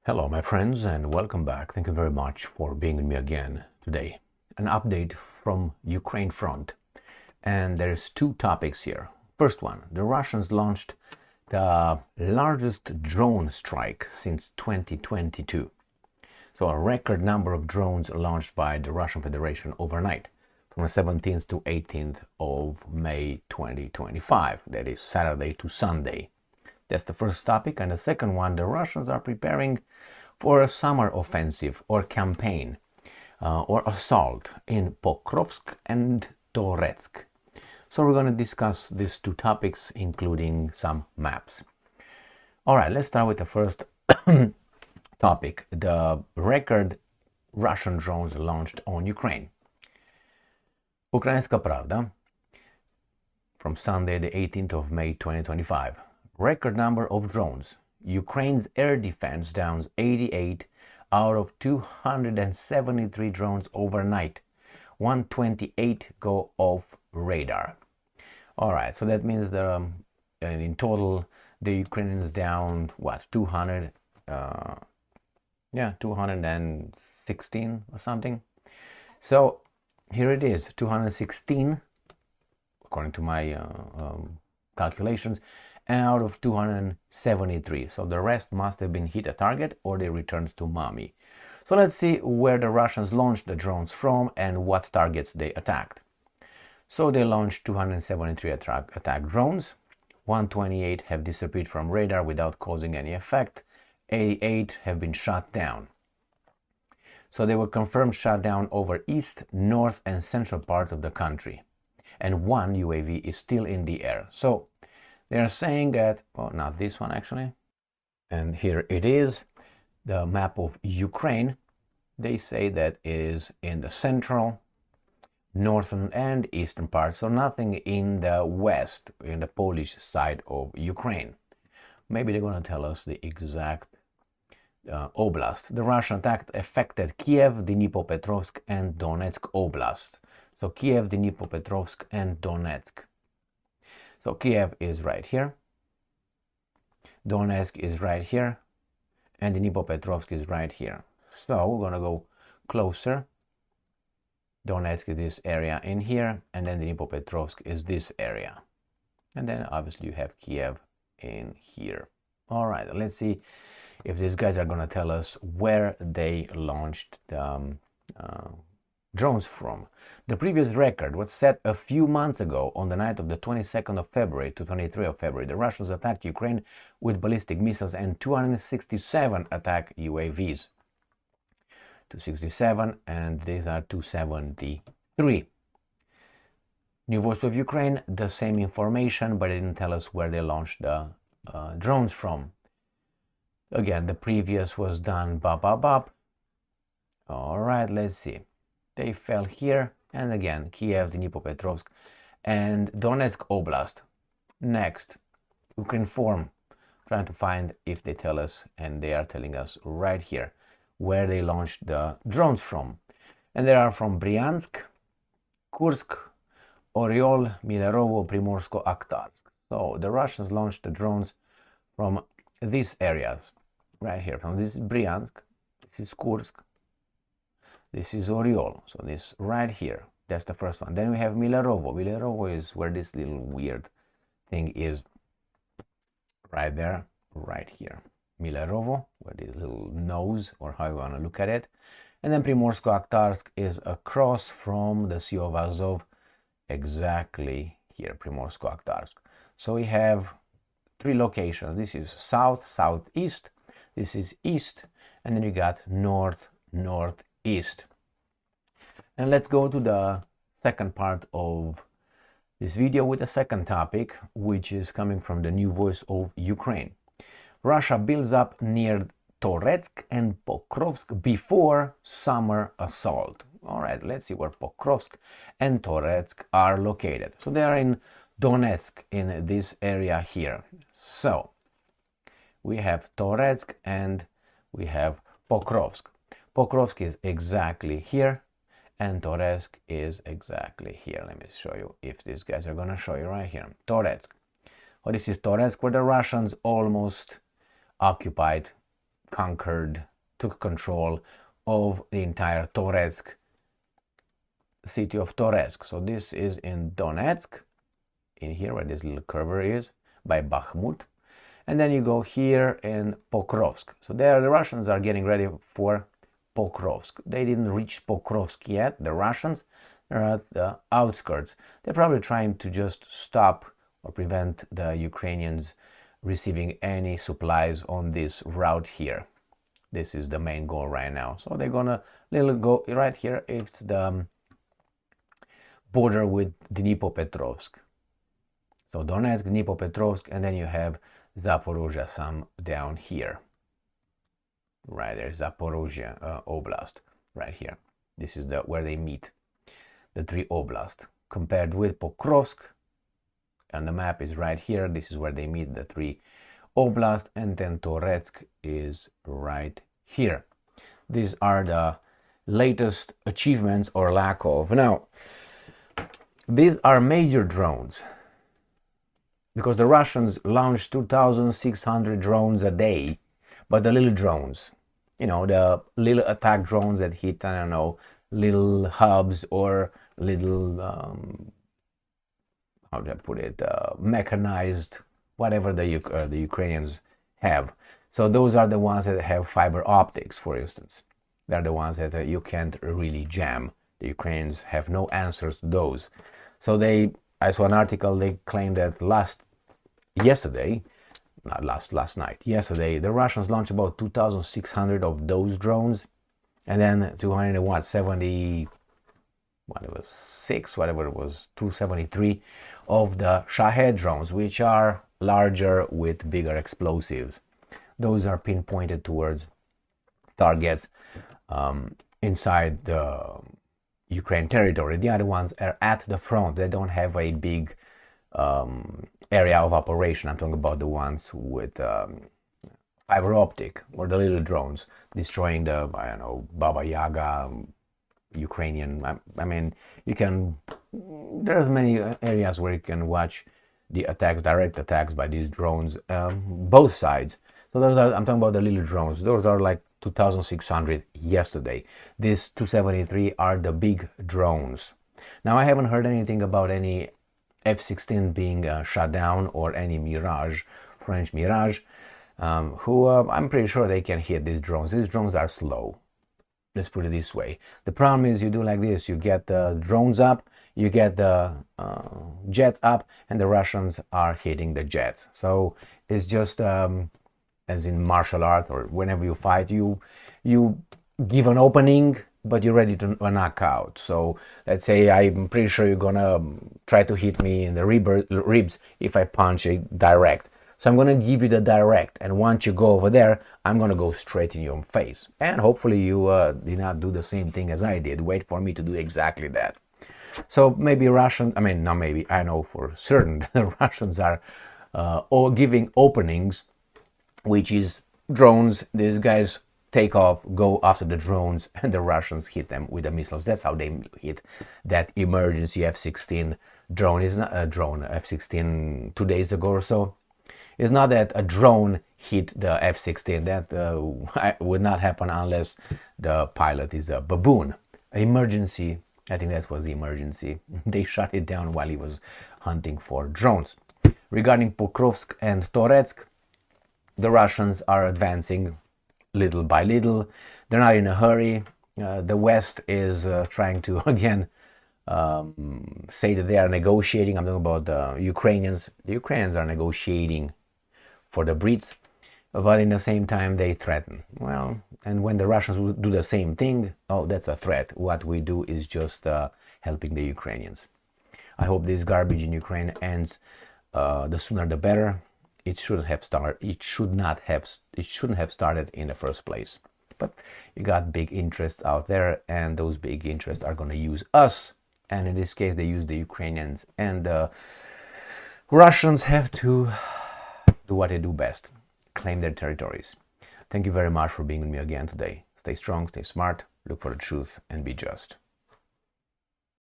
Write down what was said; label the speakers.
Speaker 1: Hello, my friends, and welcome back. Thank you very much for being with me again today. An update from Ukraine front, and there's two topics here. First one, the Russians launched the largest drone strike since 2022. So a record number of drones launched by the Russian Federation overnight from the 17th to 18th of May 2025. That is Saturday to Sunday. That's the first topic. And the second one, the Russians are preparing for a summer offensive or campaign or assault in Pokrovsk and Toretsk. So we're going to discuss these two topics, including some maps. All right, let's start with the first topic, the record Russian drones launched on Ukraine. Ukrainska Pravda from Sunday, the 18th of May 2025. Record number of drones. Ukraine's air defense downs 88 out of 273 drones overnight. 128 go off radar. All right, so that means that in total the Ukrainians downed what, 216 or something. So here it is, 216 according to my calculations, out of 273. So the rest must have been hit a target or they returned to mommy. So let's see where the Russians launched the drones from and what targets they attacked. So they launched 273 attack drones. 128 have disappeared from radar without causing any effect. 88 have been shot down. So they were confirmed shot down over east, north and central part of the country. And one UAV is still in the air. So they are saying that, well, not this one actually, and here it is, the map of Ukraine. They say that it is in the central, northern and eastern part, so nothing in the west, in the Polish side of Ukraine. Maybe they're going to tell us the exact oblast. The Russian attack affected Kiev, Dnipropetrovsk and Donetsk Oblast. So Kiev, Dnipropetrovsk and Donetsk. So Kiev is right here, Donetsk is right here, and Dnipropetrovsk is right here. So we're gonna go closer. Donetsk is this area in here, and then Dnipropetrovsk is this area. And then obviously you have Kiev in here. All right, let's see if these guys are gonna tell us where they launched the drones from. The previous record was set a few months ago on the night of the 22nd of February to 23rd of February. The Russians attacked Ukraine with ballistic missiles and 267 attack UAVs. 267 and these are 273. New Voice of Ukraine, the same information, but they didn't tell us where they launched the drones from. Again, the previous was done bop. All right, let's see. They fell here, and again, Kiev, Dnipropetrovsk, and Donetsk Oblast. Next, Ukrinform, trying to find if they tell us, and they are telling us right here where they launched the drones from. And they are from Bryansk, Kursk, Oriol, Milerovo, Primorsko-Akhtarsk. So the Russians launched the drones from these areas, right here. From this is Bryansk, this is Kursk, this is Oriol, so this right here, that's the first one. Then we have Milerovo. Milerovo is where this little weird thing is, right there, right here. Milerovo, where this little nose, or how you want to look at it. And then Primorsko-Akhtarsk is across from the Sea of Azov, exactly here, Primorsko-Akhtarsk. So we have three locations. This is south, southeast, this is east, and then you got north, northeast. And let's go to the second part of this video with the second topic, which is coming from the New Voice of Ukraine. Russia builds up near Toretsk and Pokrovsk before summer assault. All right, let's see where Pokrovsk and Toretsk are located. So they are in Donetsk, in this area here. So we have Toretsk and we have Pokrovsk. Pokrovsk is exactly here and Toretsk is exactly here. Let me show you if these guys are gonna show you right here. Toretsk. Well, this is Toretsk, where the Russians almost occupied conquered, took control of the entire Toretsk, city of Toretsk. So this is in Donetsk, in here where this little curve is, by Bakhmut. And then you go here in Pokrovsk. So there the Russians are getting ready for Pokrovsk. They didn't reach Pokrovsk yet, the Russians. They're at the outskirts. They're probably trying to just stop or prevent the Ukrainians receiving any supplies on this route here. This is the main goal right now. So they're gonna go right here. It's the border with Dnipropetrovsk. So Donetsk, Dnipropetrovsk, and then you have Zaporozhye some down here. Right there, Zaporozhye Oblast, right here. This is where they meet, the three oblasts. Compared with Pokrovsk, and the map is right here. This is where they meet, the three oblasts, and then Toretsk is right here. These are the latest achievements or lack of. Now, these are major drones, because the Russians launched 2,600 drones a day, but the little drones, you know, the little attack drones that hit, I don't know, little hubs or little, how do I put it, mechanized, whatever the Ukrainians have. So those are the ones that have fiber optics, for instance. They're the ones that you can't really jam. The Ukrainians have no answers to those. So I saw an article, they claimed that last night, yesterday, the Russians launched about 2,600 of those drones, and then 270, whatever it was, 273 of the Shahed drones, which are larger with bigger explosives. Those are pinpointed towards targets inside the Ukraine territory. The other ones are at the front. They don't have a big area of operation. I'm talking about the ones with fiber optic, or the little drones destroying the, I don't know, Baba Yaga, Ukrainian. I mean, there's many areas where you can watch the attacks, direct attacks by these drones, both sides. So I'm talking about the little drones. Those are like 2,600 yesterday. These 273 are the big drones. Now, I haven't heard anything about any F-16 being shut down, or any Mirage, French Mirage, who I'm pretty sure they can hit these drones. These drones are slow. Let's put it this way. The problem is, you do like this, you get the drones up, you get the jets up, and the Russians are hitting the jets. So it's just as in martial art, or whenever you fight, you give an opening, but you're ready to knock out. So let's say I'm pretty sure you're gonna try to hit me in the ribs if I punch it direct. So I'm gonna give you the direct, and once you go over there, I'm gonna go straight in your face. And hopefully you did not do the same thing as I did. Wait for me to do exactly that. So maybe I know for certain the Russians are giving openings, which is drones. These guys take off, go after the drones, and the Russians hit them with the missiles. That's how they hit that emergency F-16 drone. Is not a drone, F-16 2 days ago or so. It's not that a drone hit the F-16. That would not happen unless the pilot is a baboon. Emergency, I think that was the emergency. They shut it down while he was hunting for drones. Regarding Pokrovsk and Toretsk, the Russians are advancing little by little. They're not in a hurry. The West is trying to, again, say that they are negotiating. I'm talking about the Ukrainians. The Ukrainians are negotiating for the Brits, but in the same time they threaten. Well, and when the Russians will do the same thing, oh, that's a threat. What we do is just helping the Ukrainians. I hope this garbage in Ukraine ends the sooner the better. It shouldn't have started in the first place. But you got big interests out there, and those big interests are going to use us. And in this case, they use the Ukrainians, and the Russians have to do what they do best: claim their territories. Thank you very much for being with me again today. Stay strong, stay smart, look for the truth, and be just.